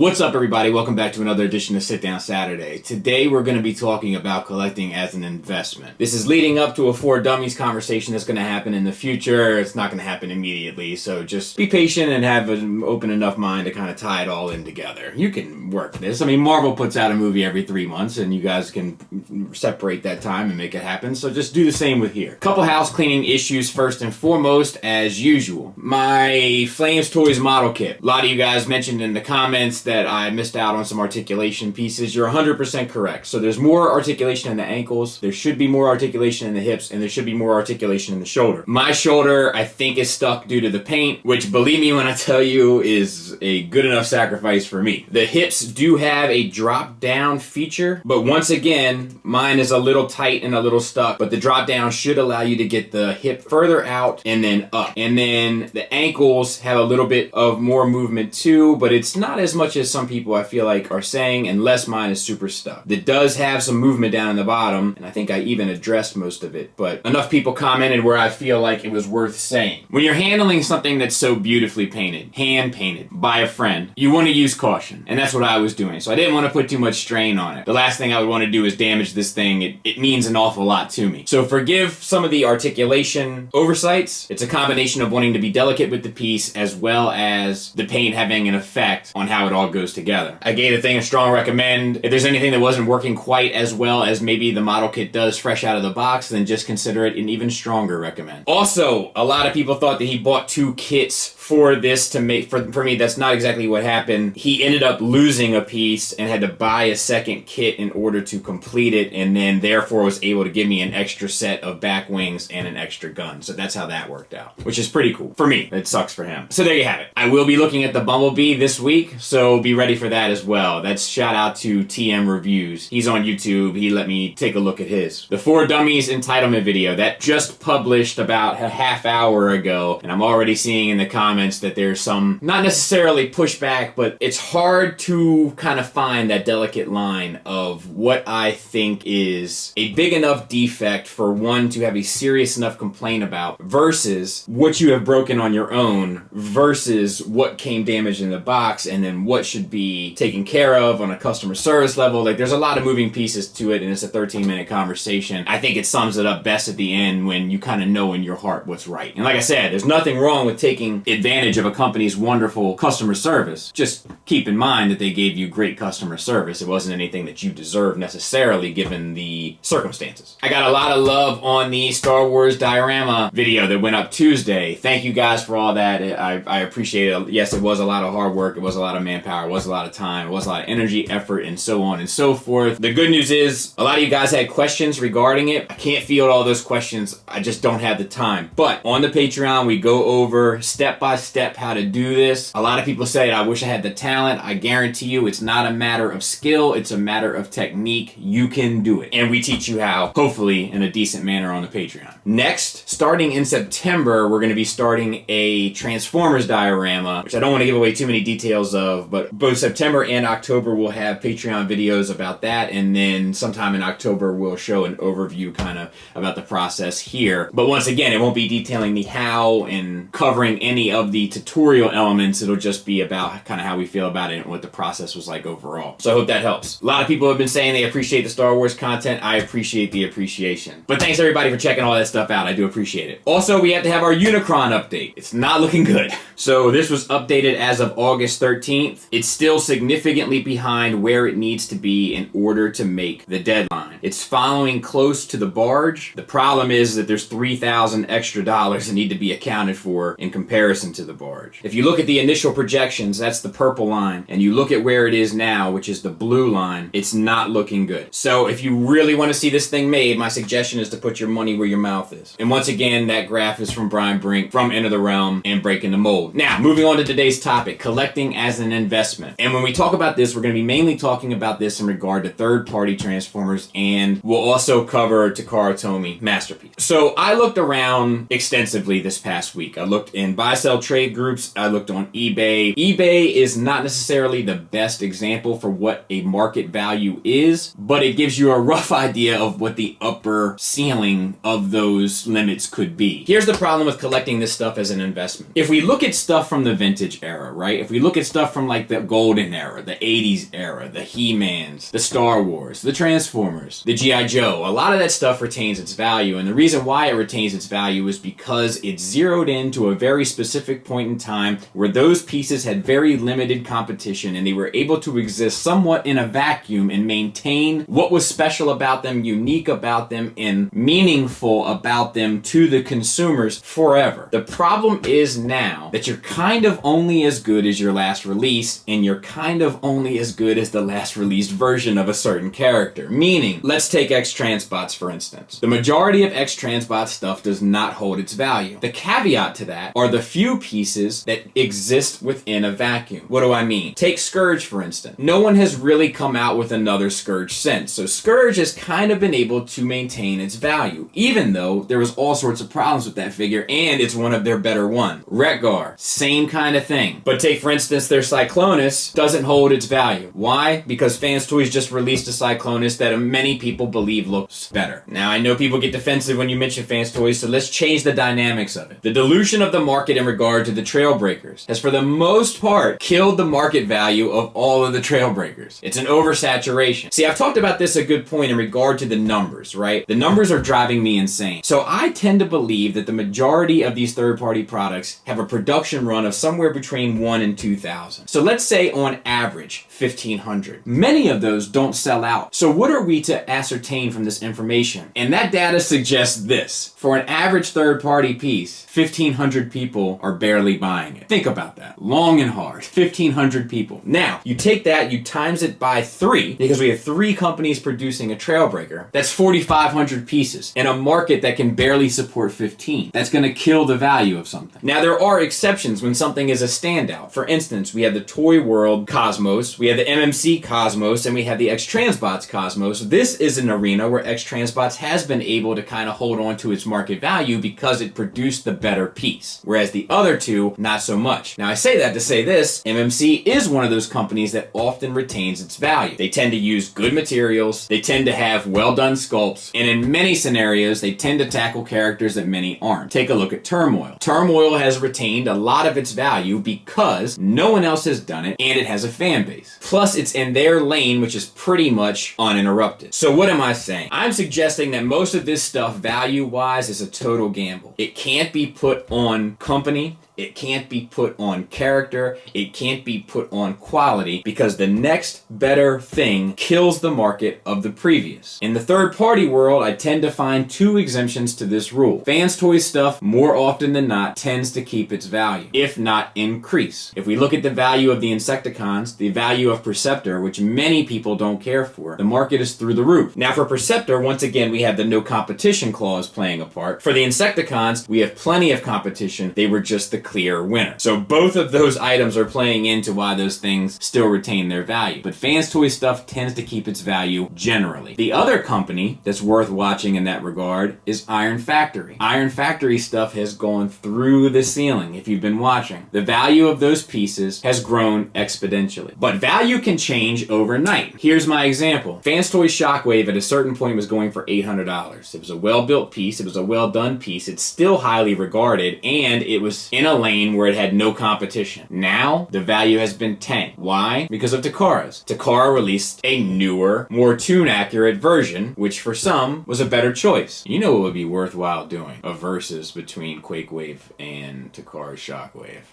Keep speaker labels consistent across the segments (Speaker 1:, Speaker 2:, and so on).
Speaker 1: What's up, everybody? Welcome back to another edition of Sit Down Saturday. Today we're going to be talking about collecting as an investment. This is leading up to a For Dummies conversation that's going to happen in the future. It's not going to happen immediately, so just be patient and have an open enough mind to kind of tie it all in together. You can work this. I mean, Marvel puts out a movie every 3 months, and you guys can separate that time and make it happen, so just do the same with here. Couple house cleaning issues first and foremost, as usual. My Flames Toys model kit. A lot of you guys mentioned in the comments that I missed out on some articulation pieces. You're 100% correct. So there's more articulation in the ankles, there should be more articulation in the hips, and there should be more articulation in the shoulder. My shoulder, I think, is stuck due to the paint, which, believe me when I tell you, is a good enough sacrifice for me. The hips do have a drop down feature, but once again, mine is a little tight and a little stuck, but the drop down should allow you to get the hip further out and then up. And then the ankles have a little bit of more movement too, but it's not as much as some people I feel like are saying, unless mine is super stuck. It does have some movement down in the bottom, and I think I even addressed most of it, but enough people commented where I feel like it was worth saying. When you're handling something that's so beautifully painted, hand painted by a friend, you want to use caution, and that's what I was doing. So I didn't want to put too much strain on it. The last thing I would want to do is damage this thing. It means an awful lot to me. So forgive some of the articulation oversights. It's a combination of wanting to be delicate with the piece as well as the paint having an effect on how it all goes together. I gave the thing a strong recommend. If there's anything that wasn't working quite as well as maybe the model kit does fresh out of the box, then just consider it an even stronger recommend. Also, a lot of people thought that he bought 2 kits for this to make, for me, that's not exactly what happened. He ended up losing a piece and had to buy a second kit in order to complete it, and then therefore was able to give me an extra set of back wings and an extra gun. So that's how that worked out, which is pretty cool. For me, it sucks for him. So there you have it. I will be looking at the Bumblebee this week, so be ready for that as well. That's shout out to TM Reviews. He's on YouTube. He let me take a look at his. The For Dummies entitlement video that just published about a half hour ago, and I'm already seeing in the comments that there's some, not necessarily pushback, but it's hard to kind of find that delicate line of what I think is a big enough defect for one to have a serious enough complaint about versus what you have broken on your own versus what came damaged in the box and then what should be taken care of on a customer service level. Like, there's a lot of moving pieces to it, and it's a 13-minute conversation. I think it sums it up best at the end when you kind of know in your heart what's right. And like I said, there's nothing wrong with taking advantage of a company's wonderful customer service. Just keep in mind that they gave you great customer service. It wasn't anything that you deserve necessarily given the circumstances. I got a lot of love on the Star Wars Diorama video that went up Tuesday. Thank you guys for all that. I appreciate it. Yes, it was a lot of hard work. It was a lot of manpower. It was a lot of time. It was a lot of energy, effort, and so on and so forth. The good news is a lot of you guys had questions regarding it. I can't field all those questions. I just don't have the time. But on the Patreon, we go over step by step how to do this. A lot of people say, I wish I had the talent. I guarantee you it's not a matter of skill. It's a matter of technique. You can do it. And we teach you how, hopefully in a decent manner, on the Patreon. Next, starting in September, we're going to be starting a Transformers diorama, which I don't want to give away too many details of, but both September and October we'll have Patreon videos about that, and then sometime in October we'll show an overview kind of about the process here. But once again, it won't be detailing the how and covering any of the tutorial elements. It'll just be about kind of how we feel about it and what the process was like overall. So I hope that helps. A lot of people have been saying they appreciate the Star Wars content. I appreciate the appreciation. But thanks everybody for checking all that stuff out. I do appreciate it. Also, we have to have our Unicron update. It's not looking good. So this was updated as of August 13th. It's still significantly behind where it needs to be in order to make the deadline. It's following close to the barge. The problem is that there's $3,000 extra that need to be accounted for in comparison to the barge. If you look at the initial projections, that's the purple line, and you look at where it is now, which is the blue line, it's not looking good. So if you really want to see this thing made, my suggestion is to put your money where your mouth is. And once again, that graph is from Brian Brink from Enter the Realm and Breaking the Mold. Now, moving on to today's topic, collecting as an investment. And when we talk about this, we're going to be mainly talking about this in regard to third-party Transformers, and we'll also cover Takara Tomy masterpiece. So I looked around extensively this past week. I looked in buy-sell trade groups. I looked on eBay. eBay is not necessarily the best example for what a market value is, but it gives you a rough idea of what the upper ceiling of those limits could be. Here's the problem with collecting this stuff as an investment. If we look at stuff from the vintage era, right? If we look at stuff from like the golden era, the 80s era, the He-Mans, the Star Wars, the Transformers, the G.I. Joe, a lot of that stuff retains its value. And the reason why it retains its value is because it's zeroed into a very specific point in time where those pieces had very limited competition and they were able to exist somewhat in a vacuum and maintain what was special about them, unique about them, and meaningful about them to the consumers forever. The problem is now that you're kind of only as good as your last release, and you're kind of only as good as the last released version of a certain character. Meaning, let's take X-Transbots for instance. The majority of X-Transbot stuff does not hold its value. The caveat to that are the few pieces that exist within a vacuum. What do I mean? Take Scourge for instance. No one has really come out with another Scourge since, so Scourge has kind of been able to maintain its value, even though there was all sorts of problems with that figure, and it's one of their better ones. Retgar, same kind of thing. But take for instance their Cyclonus doesn't hold its value. Why? Because Fans Toys just released a Cyclonus that many people believe looks better. Now I know people get defensive when you mention Fans Toys, so let's change the dynamics of it. The dilution of the market in regard to the Trailbreakers has for the most part killed the market value of all of the Trailbreakers. It's an oversaturation. See, I've talked about this a good point in regard to the numbers, right? The numbers are driving me insane. So I tend to believe that the majority of these third-party products have a production run of somewhere between 1 and 2,000. So let's say on average 1,500. Many of those don't sell out. So what are we to ascertain from this information? And that data suggests this. For an average third-party piece, 1,500 people are barely buying it. Think about that. Long and hard. 1,500 people. Now, you take that, you times it by 3, because we have 3 companies producing a Trailbreaker. That's 4,500 pieces in a market that can barely support 15. That's going to kill the value of something. Now, there are exceptions when something is a standout. For instance, we have the Toy World Cosmos, we have the MMC Cosmos, and we have the X-Transbots Cosmos. This is an arena where X-Transbots has been able to kind of hold on to its market value because it produced the better piece, whereas the other two, not so much. Now, I say that to say this, MMC is one of those companies that often retains its value. They tend to use good materials, they tend to have well-done sculpts, and in many scenarios, they tend to tackle characters that many aren't. Take a look at Turmoil. Turmoil has retained a lot of its value because no one else has done it, and it has a fan base. Plus, it's in their lane, which is pretty much uninterrupted. So what am I saying? I'm suggesting that most of this stuff, value-wise, is a total gamble. It can't be put on company, it can't be put on character, it can't be put on quality, because the next better thing kills the market of the previous. In the third-party world, I tend to find 2 exemptions to this rule. Fans Toys stuff, more often than not, tends to keep its value, if not increase. If we look at the value of the Insecticons, the value of Perceptor, which many people don't care for, the market is through the roof. Now for Perceptor, once again, we have the no competition clause playing a part. For the Insecticons, we have plenty of competition. They were just the clear winner. So both of those items are playing into why those things still retain their value. But Fans Toys stuff tends to keep its value generally. The other company that's worth watching in that regard is Iron Factory. Iron Factory stuff has gone through the ceiling if you've been watching. The value of those pieces has grown exponentially. But value can change overnight. Here's my example. Fans Toys Shockwave at a certain point was going for $800. It was a well-built piece. It was a well-done piece. It's still highly regarded, and it was in a lane where it had no competition. Now, the value has been tanked. Why? Because of Takara's. Takara released a newer, more tune-accurate version, which for some was a better choice. You know what would be worthwhile doing? A versus between Quakewave and Takara's Shockwave.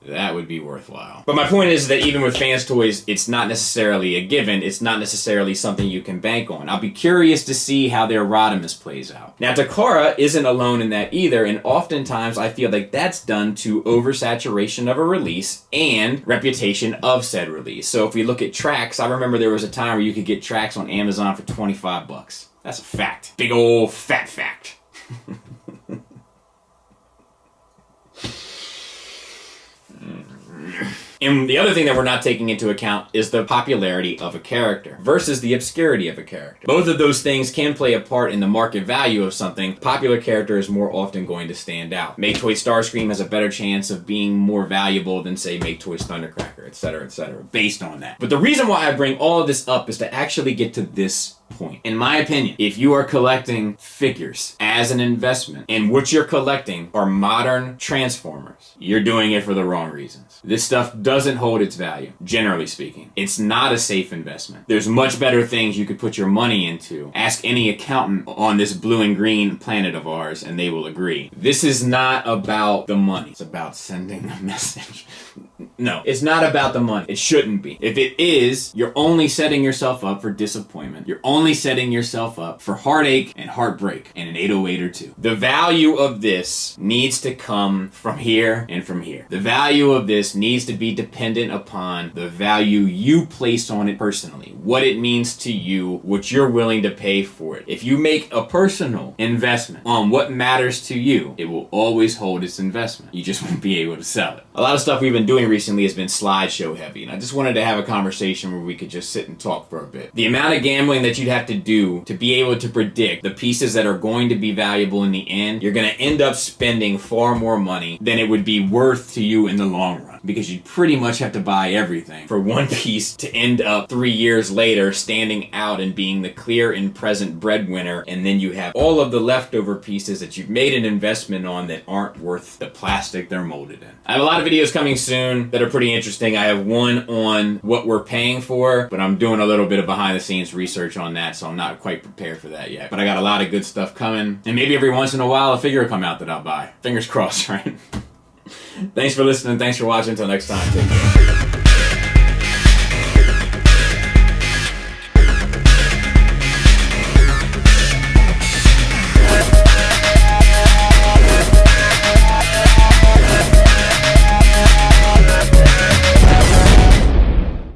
Speaker 1: That would be worthwhile. But my point is that even with Fans Toys, it's not necessarily a given. It's not necessarily something you can bank on. I'll be curious to see how their Rodimus plays out. Now, Takara isn't alone in that either, and oftentimes I feel like that's done to oversaturation of a release and reputation of said release. So if we look at tracks, I remember there was a time where you could get tracks on Amazon for 25 bucks. That's a fact. Big old fat fact. And the other thing that we're not taking into account is the popularity of a character versus the obscurity of a character. Both of those things can play a part in the market value of something. Popular character is more often going to stand out. Make Toy Starscream has a better chance of being more valuable than, say, Make Toys Thundercracker, etc., based on that. But the reason why I bring all of this up is to actually get to this point. In my opinion, if you are collecting figures as an investment and what you're collecting are modern Transformers, you're doing it for the wrong reasons. This stuff doesn't hold its value, generally speaking. It's not a safe investment. There's much better things you could put your money into. Ask any accountant on this blue and green planet of ours and they will agree. This is not about the money. It's about sending a message. No, it's not about the money. It shouldn't be. If it is, you're only setting yourself up for disappointment. You're only setting yourself up for heartache and heartbreak and an 808 or two. The value of this needs to come from here and from here. The value of this needs to be dependent upon the value you place on it personally, what it means to you, what you're willing to pay for it. If you make a personal investment on what matters to you, it will always hold its investment. You just won't be able to sell it. A lot of stuff we've been doing recently has been slideshow heavy, and I just wanted to have a conversation where we could just sit and talk for a bit. The amount of gambling that you'd have to do to be able to predict the pieces that are going to be valuable in the end, you're going to end up spending far more money than it would be worth to you in the long run, because you'd pretty much have to buy everything for one piece to end up 3 years later standing out and being the clear and present breadwinner, and then you have all of the leftover pieces that you've made an investment on that aren't worth the plastic they're molded in. I have a lot of videos coming soon that are pretty interesting. I have one on what we're paying for, but I'm doing a little bit of behind the scenes research on that, so I'm not quite prepared for that yet. But I got a lot of good stuff coming, and maybe every once in a while a figure will come out that I'll buy. Fingers crossed, right? Thanks for listening. Thanks for watching. Until next time. Take care.